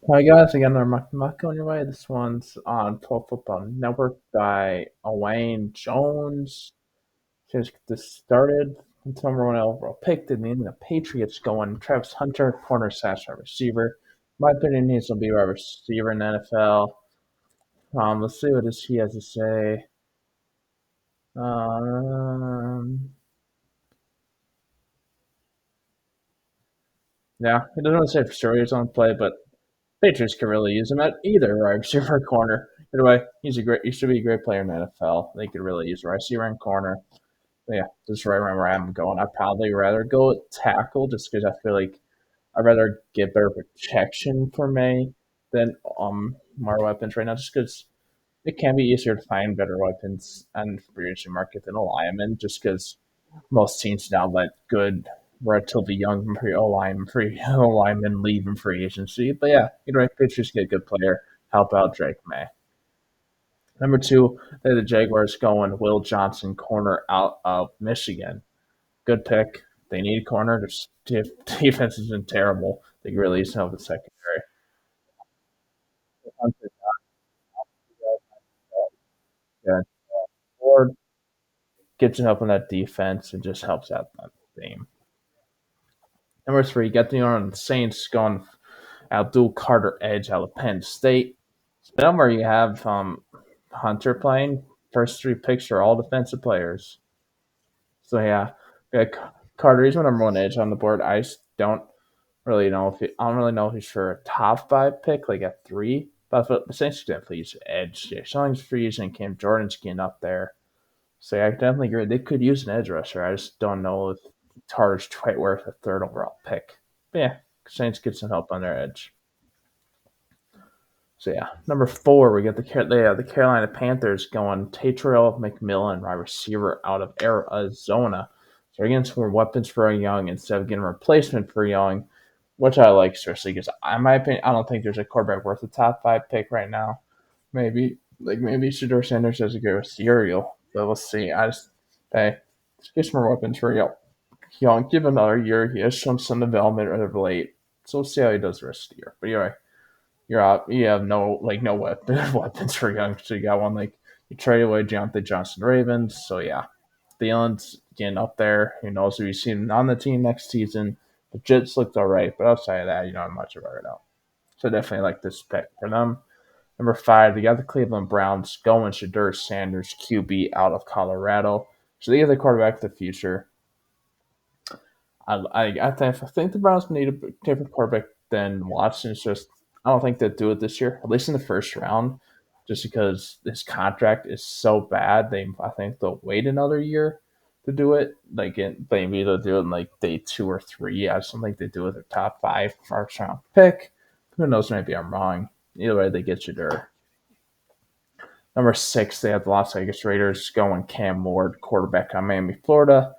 Hi guys, again, another Muck on your way. This one's on Pro Football Network by Owain Jones. Just get this started. It's number one overall pick. Did mean the Patriots going Travis Hunter, corner slash wide receiver. My opinion, he's gonna be a wide receiver in the NFL. Let's see what he has to say. Um, yeah, he doesn't really say for sure he's on play, but Patriots can really use him at either wide receiver or corner. Either way, he should be a great player in the NFL. They could really use wide receiver and corner. But yeah, just right where I'm going. I'd probably rather go with tackle just because I feel like I'd rather get better protection for me than more weapons right now, just because it can be easier to find better weapons and free agent market than a lineman, just because most teams now let good, relatively young free linemen leave in free agency. But yeah, you'd right, Patriots get a good player, help out Drake May. Number two, they have the Jaguars going Will Johnson, corner out of Michigan. Good pick. They need a corner. Their defense has been terrible. They can really use help in the secondary. Yeah. Ford gets help in that defense and just helps out that team. Number three, get the on Saints going Abdul Carter Edge out of Penn State. Then where you have Hunter playing, first three picks are all defensive players. So yeah, Carter, he's my number one edge on the board. I just I don't really know if he's for a top five pick, like at three. But essentially, definitely he's edge. Yeah, Shelling's freeze and Cam Jordan's getting up there. So yeah, I definitely agree. They could use an edge rusher. I just don't know if Carter's quite worth a third overall pick. But yeah, Saints get some help on their edge. So yeah, number four, we got the Carolina Panthers going Tatrill McMillan, wide receiver out of Arizona. So they're getting some more weapons for Young instead of getting a replacement for Young, which I like, especially because, in my opinion, I don't think there's a quarterback worth a top five pick right now. Maybe Shador Sanders has a good cereal, but we'll see. Hey, let's get some more weapons for Young. Give him another year. He has shown some development of late, so we'll see how he does the rest of the year. But anyway, you're out. You have no weapons for Young. So you got one you trade away Jonathan Johnson Ravens. So yeah, Thielen's getting up there. Who knows if you see him on the team next season? The Jets looked all right, but outside of that, you don't have much about it now. So definitely like this pick for them. Number five, they got the Cleveland Browns going Shadur Sanders, QB out of Colorado. So they get the quarterback of the future. I think the Browns need a different quarterback than Watson. It's just I don't think they'll do it this year, at least in the first round, just because his contract is so bad. I think they'll wait another year to do it. Maybe they'll do it in like day two or three. I just don't think they do it with their top five first round pick. Who knows? Maybe I'm wrong. Either way, they get you there. Number six, they have the Las Vegas Raiders going Cam Ward, quarterback on Miami, Florida.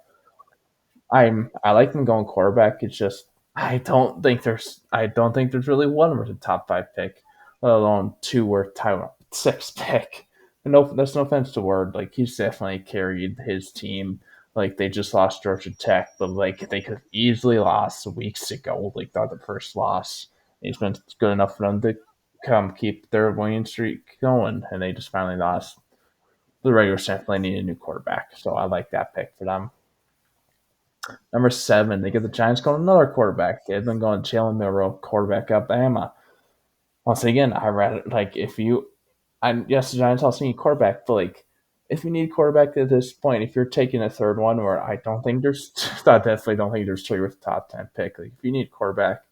I like them going quarterback. It's just I don't think there's really one worth a top five pick, let alone two worth Taiwan six pick. And no, that's no offense to Ward. Like he's definitely carried his team. Like they just lost Georgia Tech, but like they could have easily lost weeks ago. Like that the first loss. He's been good enough for them to come keep their winning streak going, and they just finally lost. The Raiders definitely need a new quarterback, so I like that pick for them. Number seven, they get the Giants going another quarterback. They've been going Jalen Milroe, quarterback Alabama. Once again, I rather like if you, I yes, the Giants also need quarterback, but like if you need quarterback at this point, if you're taking a third one, where I don't think there's, I definitely don't think there's three with top 10 pick. Like if you need quarterback,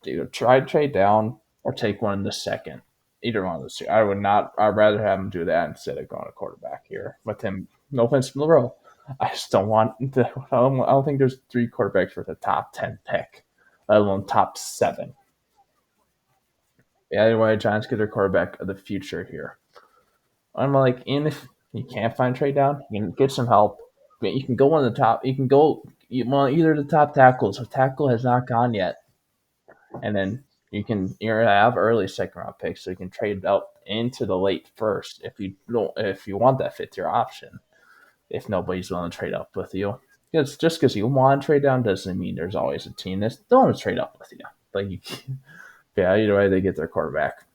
either try to trade down or take one in the second. Either one of those two. I would not. I'd rather have him do that instead of going a quarterback here with him. No offense to Monroe. I just don't want the. I don't think there's three quarterbacks with a top 10 pick, let alone top seven. Yeah, anyway, Giants get their quarterback of the future here. I'm like, and if you can't find trade down, you can get some help. You can go on the top. You can go well either the top tackles. If tackle has not gone yet, and then you have early second round picks, so you can trade out into the late first if you want that fifth year option. If nobody's willing to trade up with you, it's just because you want to trade down doesn't mean there's always a team that's don't want to trade up with you. Like you, Yeah, either way, they get their quarterback.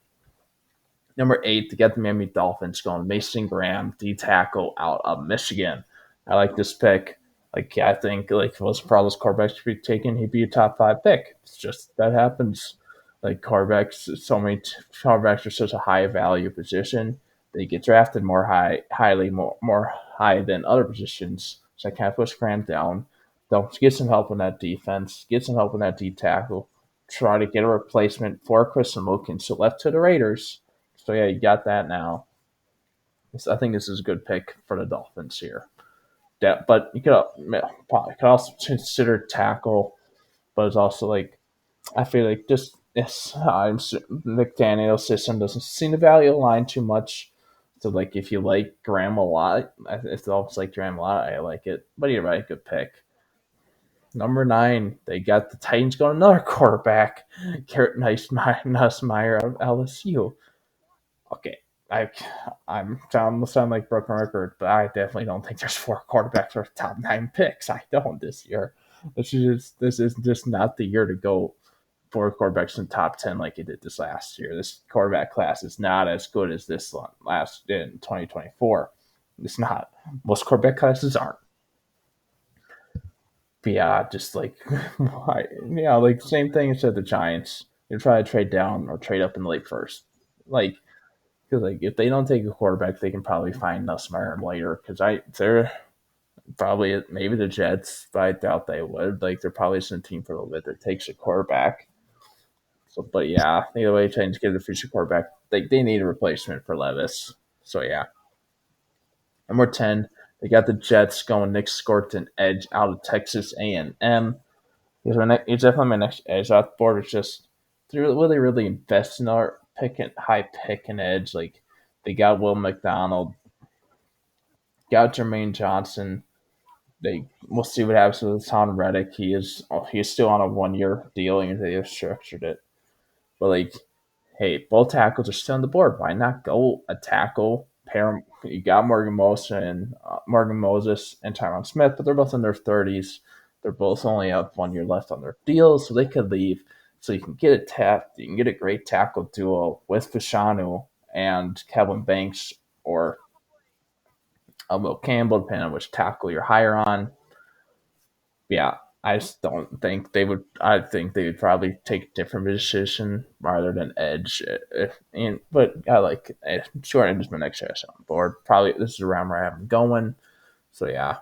Number 8, they got the Miami Dolphins going. Mason Graham, D tackle out of Michigan. I like this pick. Like I think like if most Carlos quarterbacks should be taken, he'd be a top 5 pick. It's just that happens. Like quarterbacks, quarterbacks are such a high value position. They get drafted more high than other positions. So I can't push Graham down. They'll get some help in that defense. Get some help in that D tackle. Try to get a replacement for Chris Wilkins. So left to the Raiders. So yeah, you got that now. I think this is a good pick for the Dolphins here. Yeah, but you could also consider tackle, but it's also like I feel like just yes, McDaniel's system doesn't seem to value the line too much. So like if you like Graham a lot, if it's almost like Graham a lot, I like it. But you're right, good pick. Number 9, they got the Titans going another quarterback, Garrett Nussmeyer of LSU. Okay, I sound like broken record, but I definitely don't think there's 4 quarterbacks for top 9 picks. I don't this year. This is just not the year to go 4 quarterbacks in top 10 like it did this last year. This quarterback class is not as good as this one last in 2024. It's not. Most quarterback classes aren't. But yeah, just like like same thing as the Giants. You try to trade down or trade up in the late first. Like because like if they don't take a quarterback, they can probably find Nussmeier later. Because they're probably maybe the Jets, but I doubt they would. Like they're probably some team for a little bit that takes a quarterback. So, but yeah, either way, trying to get a future quarterback, they need a replacement for Levis. So yeah, number 10, they got the Jets going. Nick Scorton, edge out of Texas A&M. He's definitely my next edge off the board. It's just to really invest in our high pick and edge. Like they got Will McDonald, got Jermaine Johnson. We'll see what happens with Tom Reddick. He's still on a 1 year deal, and they have structured it. But like, hey, both tackles are still on the board. Why not go a tackle pair? You got Morgan Moses and Tyron Smith, but they're both in their 30s. They're both only have 1 year left on their deals, so they could leave. So you can get a You can get a great tackle duo with Fashanu and Kevin Banks or Will Campbell, depending on which tackle you're higher on. Yeah, I just don't think they would. I think they would probably take a different position rather than edge. But I like short end is my next choice on board. Probably this is around where I have them going. So yeah,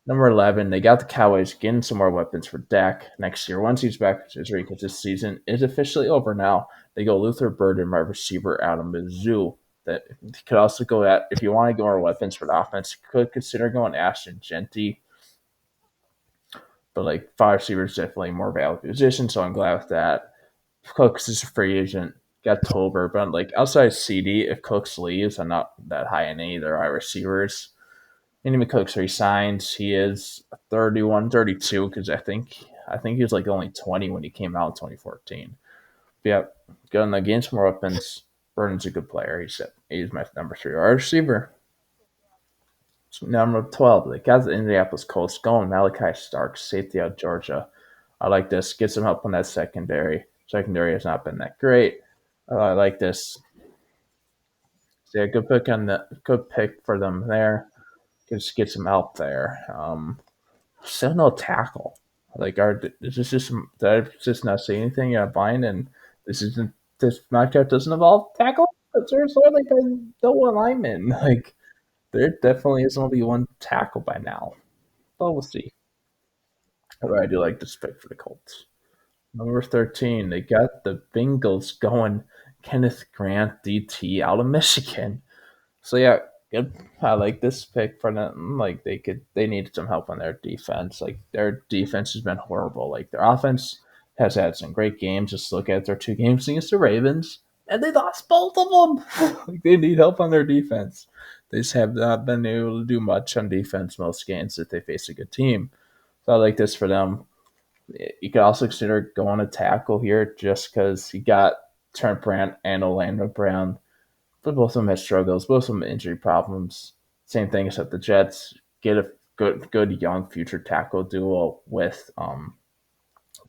number 11, they got the Cowboys getting some more weapons for Dak next year. Once he's back from injury, because this season is officially over now. They go Luther Burden, my receiver out of Mizzou. That could also go at if you want to go more weapons for the offense. You could consider going Ashton Genty, but like 5 receiver is definitely more valuable position, so I'm glad with that. Cooks is a free agent. Got Tolbert, but like outside CD, if Cooks leaves, I'm not that high in any of their wide receivers. And even Cooks resigns, he is 31, 32, because I think he was like only 20 when he came out in 2014. But yeah, going against more weapons. Burton's a good player. He's my number 3 wide receiver. Number 12, they got the Indianapolis Colts going. Malachi Starks, safety out of Georgia. I like this. Get some help on that secondary. Secondary has not been that great. I like this. Yeah, good pick for them there. Just get some help there. Still no tackle. Like, is this just did I just not say anything? You're not buying, and this matchup doesn't involve tackle. But there's like no alignment. Like, there definitely is only one tackle by now. But we'll see. But I do like this pick for the Colts. Number 13, they got the Bengals going. Kenneth Grant, DT, out of Michigan. So yeah, good. I like this pick for them. Like they needed some help on their defense. Like their defense has been horrible. Like their offense has had some great games. Just look at their 2 games against the Ravens, and they lost both of them. Like they need help on their defense. They just have not been able to do much on defense most games if they face a good team. So I like this for them. You could also consider going to tackle here just because you got Trent Brandt and Orlando Brown, but both of them had struggles, both of them had injury problems. Same thing except the Jets get a good young future tackle duo with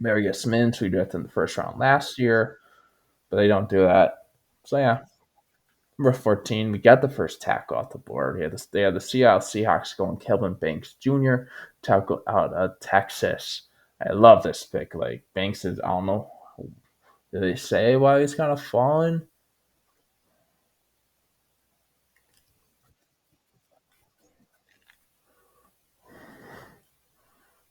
Marius Mintz, we drafted in the first round last year, but they don't do that. So yeah, number 14, we got the first tackle off the board. They had the Seattle Seahawks going Kelvin Banks Jr., tackle out of Texas. I love this pick. Like Banks is, I don't know, did they say why he's kind of fallen?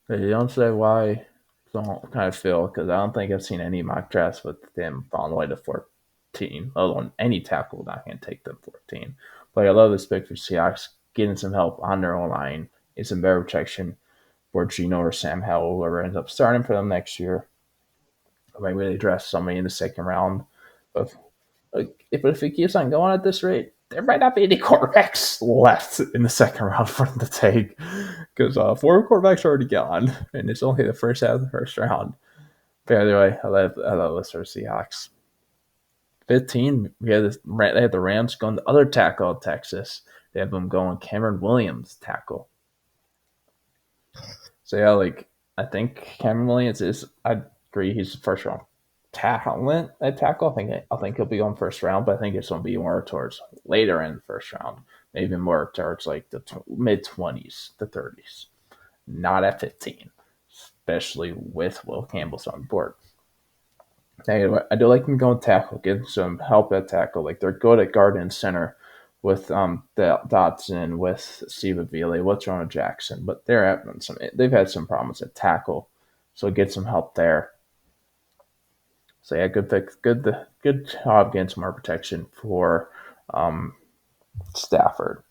They don't say why. So I kind of feel because I don't think I've seen any mock drafts with them falling away to 14, let alone any tackle not going to take them 14. But I love this pick for Seahawks, getting some help on their own line, and some better protection for Gino or Sam Howell, whoever ends up starting for them next year. I might really draft somebody in the second round. But if it keeps on going at this rate, there might not be any quarterbacks left in the second round for them to take because four quarterbacks are already gone, and it's only the first half of the first round. But either way, I love this for Seahawks. 15, they had the Rams going the other tackle of Texas. They have them going Cameron Williams tackle. So yeah, like I think Cameron Williams is. I agree, he's the first round talent at tackle. I think he'll be going first round, but I think it's going to be more towards later in the first round, maybe more towards like the mid 20s, the 30s, not at 15, especially with Will Campbell's on board. Anyway, I do like them going tackle, give some help at tackle. Like they're good at guard and center with Dotson, with Steve Avila, with Jonah Jackson, but they've had some problems at tackle, so get some help there. So yeah, good pick, good job getting some more protection for um, Stafford.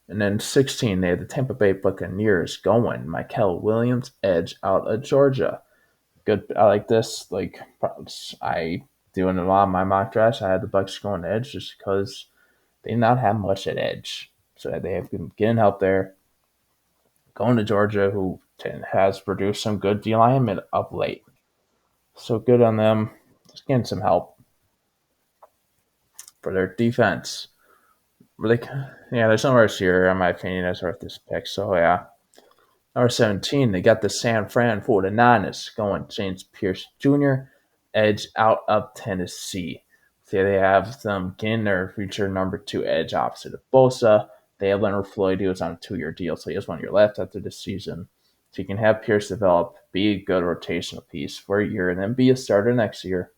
And then 16, they had the Tampa Bay Buccaneers going Michael Williams, edge out of Georgia. Good. I like this. Like I doing a lot of my mock drafts. I had the Bucks going edge just because they did not have much at edge, so they have been getting help there. Going to Georgia, who has produced some good D linemen of late, so good on them. Just getting some help for their defense. Really, yeah, there's nowhere here, in my opinion, as worth this pick. So yeah, number 17, they got the San Fran 49ers going James Pierce Jr., edge out of Tennessee. So they have them getting their future number two edge opposite of Bosa. They have Leonard Floyd, who is on a 2 year deal, so he has 1 year left after this season. So you can have Pierce develop, be a good rotational piece for a year, and then be a starter next year.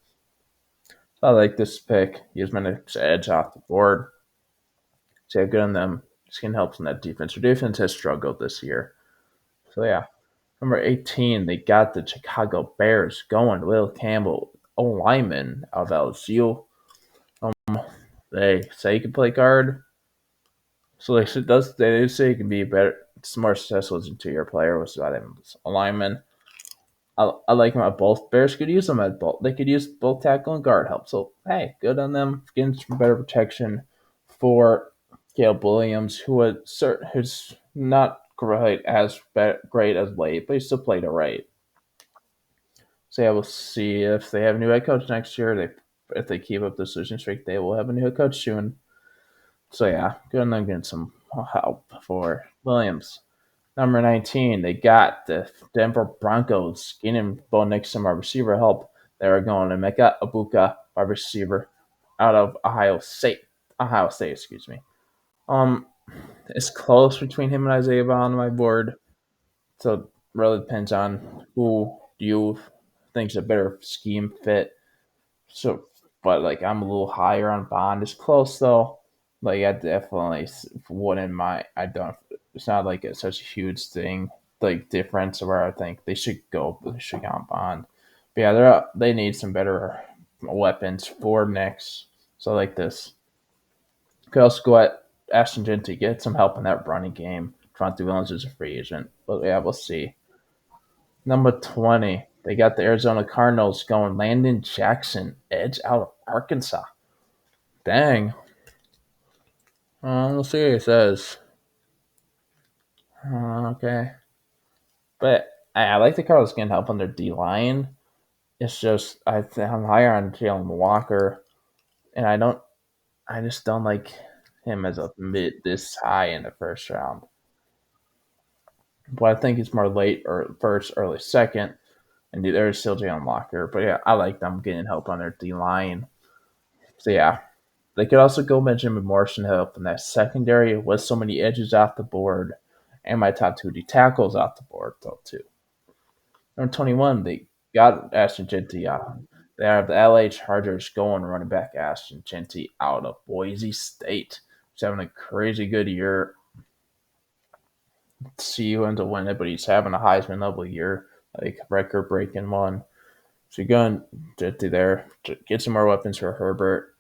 So I like this pick. He's my next edge off the board. So yeah, good on them. Just can help in that defense. Their defense has struggled this year. So yeah, number 18, they got the Chicago Bears going. Will Campbell, O lineman of LSU. They say he can play guard. So they say he can be better, more successful as a 2 year player, which is about him as a lineman. I like him at both. Bears could use him at both. They could use both tackle and guard help. So hey, good on them getting some better protection for Caleb Williams, who's not great as late, but he still played it right. So yeah, we'll see if they have a new head coach next year. If they keep up this losing streak, they will have a new head coach soon. So yeah, good on them getting some help for Williams. Number 19, they got the Denver Broncos getting Bo Nixon, our receiver help. They are going to Mecca Abuka, our receiver, out of Ohio State. Ohio State, excuse me. Um, it's close between him and Isaiah Bond on my board. So it really depends on who you think's a better scheme fit. So, but like I'm a little higher on Bond. It's close though. Like I definitely wouldn't mind. I don't. It's not like it's such a huge thing, like difference where I think they should go. They should go on Bond. But yeah, they need some better weapons for next. So like this, could also go at Ashton Genty, get some help in that running game. Tronte Williams is a free agent, but yeah, we'll see. Number 20, they got the Arizona Cardinals going Landon Jackson, edge out of Arkansas. Dang. We'll see what it says. Okay. But I like the Cardinals getting help on their D line. It's just I'm higher on Jalen Walker, and I just don't like him as a mid this high in the first round. But I think it's more late or first, early second. and there's still Jalen Walker. But yeah, I like them getting help on their D line. So yeah, they could also go Benjamin Morrison help in that secondary with so many edges off the board, and my top two D tackles off the board though too. Number 21, they got Ashton Genty out. They have the LA Chargers going running back Ashton Genty out of Boise State. He's having a crazy good year. See who ends up winning it, but he's having a Heisman level year, like record breaking one. So you're going Genty there to get some more weapons for Herbert.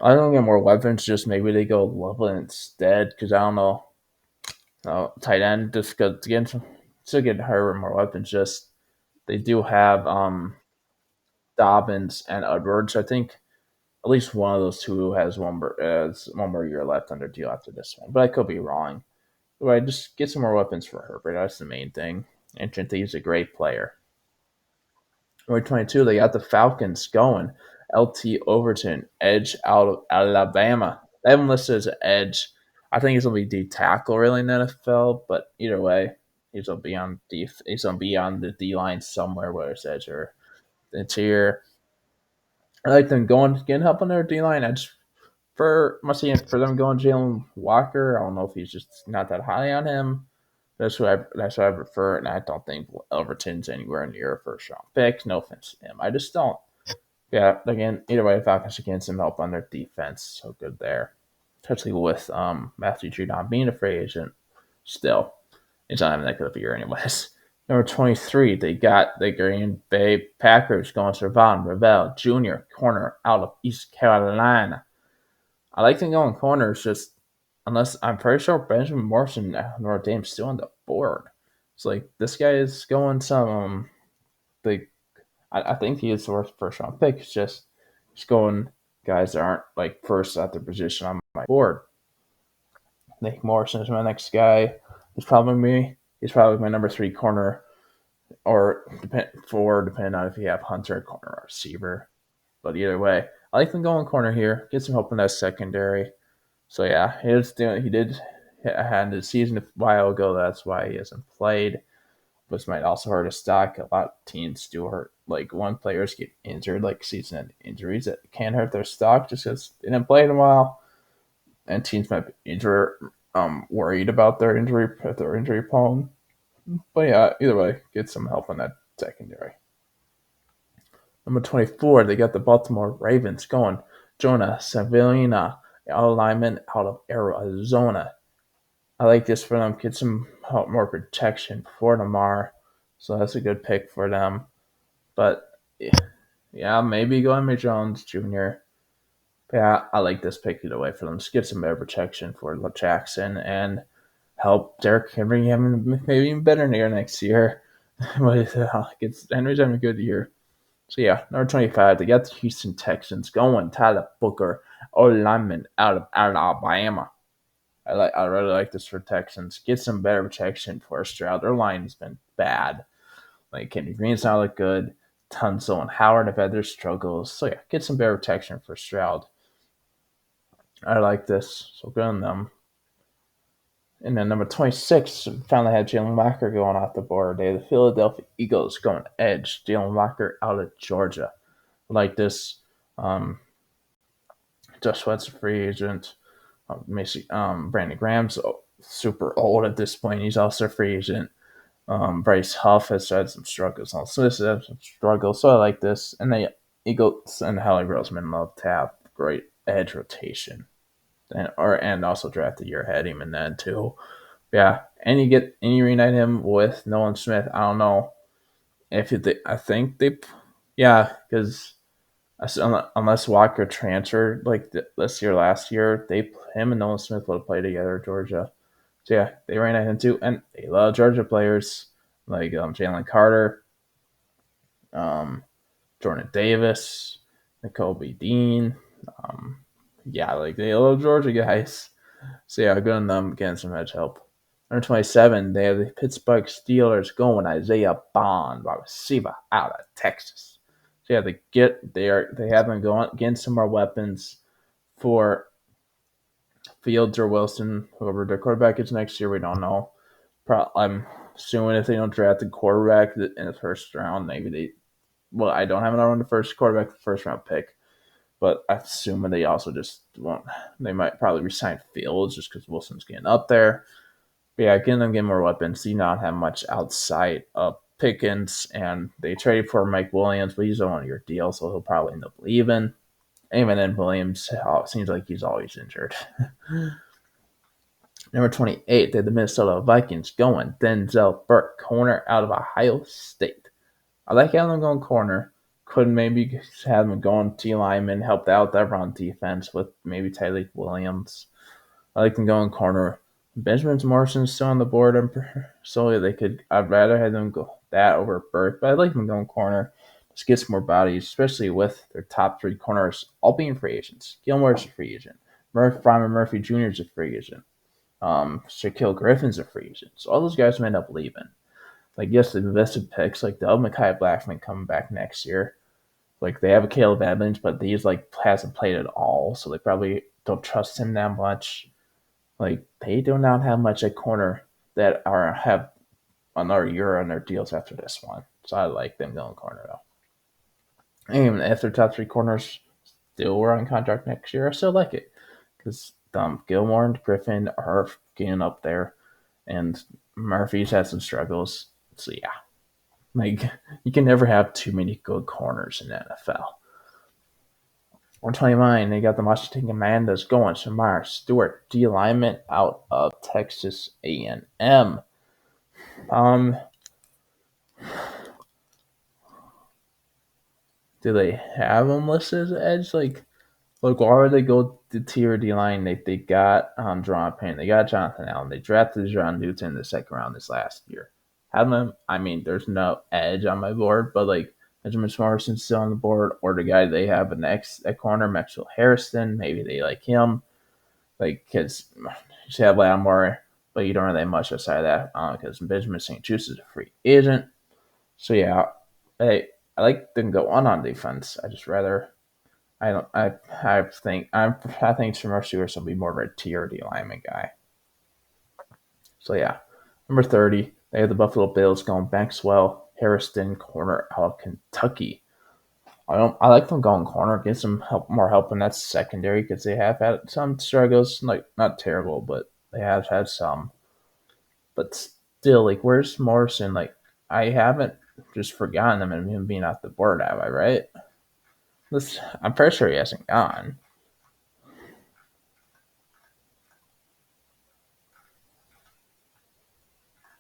I don't get more weapons, just maybe they go Loveland instead, because I don't know. Tight end, just because again, still get Herbert more weapons, just they do have Dobbins and Edwards. I think at least one of those two has one more year left under deal after this one, but I could be wrong. But just get some more weapons for Herbert. That's the main thing. And Trent is a great player. Number 22, they got the Falcons going. LT Overton, edge out of Alabama. They have him listed as an edge. I think he's gonna be D tackle really in the NFL, but either way, he's gonna be on the D line somewhere, whether it's edge or interior. I like them going getting help on their D line. I just for them going Jalen Walker. I don't know if he's just not that high on him. That's what I prefer, and I don't think Overton's anywhere near a first round pick. No offense to him, I just don't. Yeah, again, either way, Falcons can get some help on their defense. So good there, especially with Matthew Judon being a free agent. Still, it's not having that good of a year, anyways. Number 23, they got the Green Bay Packers going Servan Revel Jr., corner out of East Carolina. I like them going corners, just unless I'm pretty sure Benjamin Morrison and Notre Dame's still on the board. It's like this guy is going some like I think he is the worst first round pick. It's just going guys that aren't like first at their position on my board. I think Morrison is my next guy. He's probably my number three corner or depending on if you have Hunter corner or receiver. But either way, I like them going corner here. Get some help in that secondary. So yeah, he did had the season a while ago. That's why he hasn't played. This might also hurt his stock. A lot of teams do hurt. Like one players get injured, like season injuries that can hurt their stock just because they didn't play in a while, and teams might be worried about their injury if they're injury prone. But yeah, either way, get some help on that secondary. Number 24, they got the Baltimore Ravens going. Jonah Savillina, lineman out of Arizona. I like this for them. Get some help, more protection for Lamar. So that's a good pick for them. But yeah, maybe go Emory Jones Jr. Yeah, I like this pick either way for them. Just get some better protection for Jackson and help Derrick Henry having maybe even better year next year. But Henry's having a good year. So yeah, number 25, they got the Houston Texans going. Tyler Booker, lineman out of Alabama. I really like this for Texans. Get some better protection for Stroud. Their line's been bad. Like Kenny Green's not look good. Tunsil and Howard have had their struggles. So yeah, get some better protection for Stroud. I like this. So good on them. And then number 26, finally had Jalen Walker going off the board. They have the Philadelphia Eagles going edge. Jalen Walker out of Georgia. I like this. Josh Sweat's a free agent. Brandon Graham's super old at this point. He's also a free agent. Bryce Huff has had some struggles. Also, this has some struggles. So I like this. And the Eagles and Howie Roseman love to have great edge rotation. And also draft the year ahead him and then too. Yeah. And you reunite him with Nolan Smith. I don't know if I think they yeah, because unless Walker transferred like this year, last year, him and Nolan Smith would have played together at Georgia. So yeah, they ran at him too, and they love Georgia players like Jalen Carter, um, Jordan Davis, Nicole Dean. Yeah, like they love Georgia guys. So yeah, good on them getting some edge help. Number 27, they have the Pittsburgh Steelers going Isaiah Bond, wide receiver out of Texas. So yeah, they have been going getting some more weapons for Fields or Wilson, whoever their quarterback is next year. We don't know. assuming if they don't draft a quarterback in the first round, maybe they. Well, I don't have another one the first quarterback, the first round pick, but I'm assuming they also just won't. They might probably resign Fields just because Wilson's getting up there. But yeah, getting them getting more weapons. Do not have much outside of Pickens, and they traded for Mike Williams, but he's on a 1 year deal, so he'll probably end up leaving. Even then, Williams seems like he's always injured. Number 28, they had the Minnesota Vikings going. Denzel Burke, corner out of Ohio State. I like having them going corner. Could maybe have them going T lineman, helped out that run defense with maybe Tyreek Williams. I like them going corner. Benjamin Morrison's still on the board, so they could. I'd rather have them go that over Burke, but I like them going corner. Just get some more bodies, especially with their top three corners all being free agents. Gilmore's a free agent. Byron Murphy Jr. is a free agent. Shaquille Griffin's a free agent. So all those guys may end up leaving. Like, yes, they've invested picks. Like, the Mekhi Blackman coming back next year. Like, they have a Caleb Evans, but he's, like, hasn't played at all. So they probably don't trust him that much. Like, they do not have much at corner that are have another year on their deals after this one. So I like them going corner, though. And if their top three corners still were on contract next year, I still like it. Because Gilmore and Griffin are getting up there. And Murphy's had some struggles. So, yeah. Like, you can never have too many good corners in the NFL. 129, they got the Washington Commanders going. Shamar Stewart, D lineman out of Texas A&M. Do they have him listed as an edge? Like, why would they go to tier D line? They got Jerron Payne, they got Jonathan Allen, they drafted John Newton in the second round this last year. Have them? I mean, there's no edge on my board, but like Benjamin Morrison's still on the board, or the guy they have next at corner, Maxwell Harrison. Maybe they like him, like because you have Lattimore, but you don't really have much outside of that because Benjamin St. Just is a free agent. So yeah, I like them go on defense. I just rather I don't. I think Shamar Stewart will be more of a tier D lineman guy. So yeah, number 30, they have the Buffalo Bills going Maxwell Harrison, corner out of Kentucky. I like them going corner, get some more help in that secondary because they have had some struggles, like not terrible, but they have had some. But still, like, where's Morrison? Like, I haven't just forgotten him and him being off the board, have I? Right? I'm pretty sure he hasn't gone.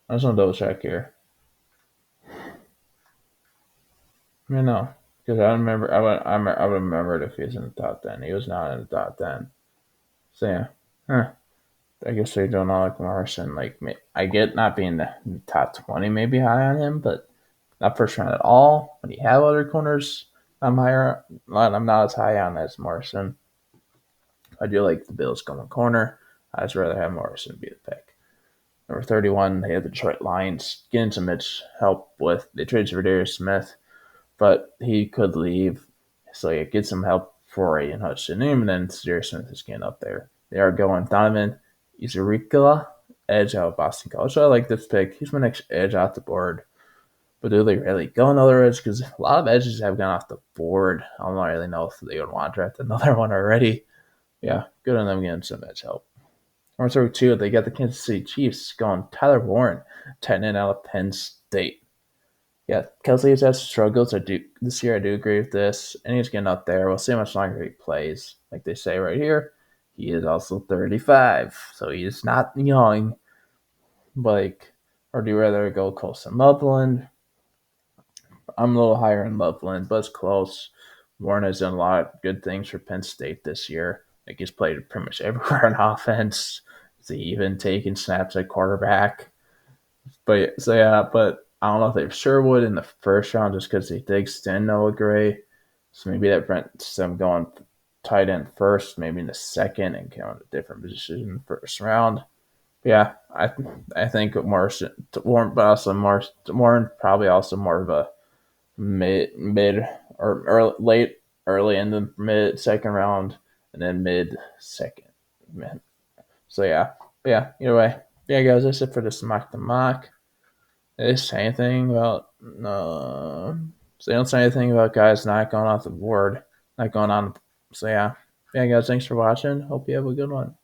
I just want to double check here. I mean, no, because I remember I would remember it if he was in the top 10. He was not in the top 10. So yeah, I guess they don't know like Morrison. Like I get not being the top 20, maybe high on him, but not first round at all. When you have other corners, I'm higher. I'm not as high on as Morrison. I do like the Bills going corner. I'd just rather have Morrison be the pick. Number 31, they have the Detroit Lions getting some help with. They traded for Darius Smith, but he could leave. So yeah, get some help for Aiden Hudson. And then Darius Smith is getting up there. They are going Donovan Izurikala, edge out of Boston College. So I like this pick. He's my next edge off the board. But do they really go another edge? Because a lot of edges have gone off the board. I don't really know if they would want to draft another one already. Yeah, good on them getting some edge help. Number 32, they got the Kansas City Chiefs going Tyler Warren, tight end out of Penn State. Yeah, Kelsey has had struggles. This year. I do agree with this, and he's getting up there. We'll see how much longer he plays. Like they say right here, he is also 35, so he's not young. Or do you rather go Colson Loveland? I'm a little higher in Loveland, but it's close. Warren has done a lot of good things for Penn State this year. Like he's played pretty much everywhere on offense. He's even taking snaps at quarterback. But I don't know if they sure would in the first round just because they did extend Noah Gray. So maybe that prevents them going tight end first, maybe in the second, and going to different position in the first round. But yeah, I think Warren, but also Warren probably also more of a mid or early in the mid second round, and then mid second. So yeah, either way. Yeah, guys, that's it for this mock the mock. They say anything about so they don't say anything about guys not going off the board, not going on. So yeah, yeah, guys, thanks for watching. Hope you have a good one.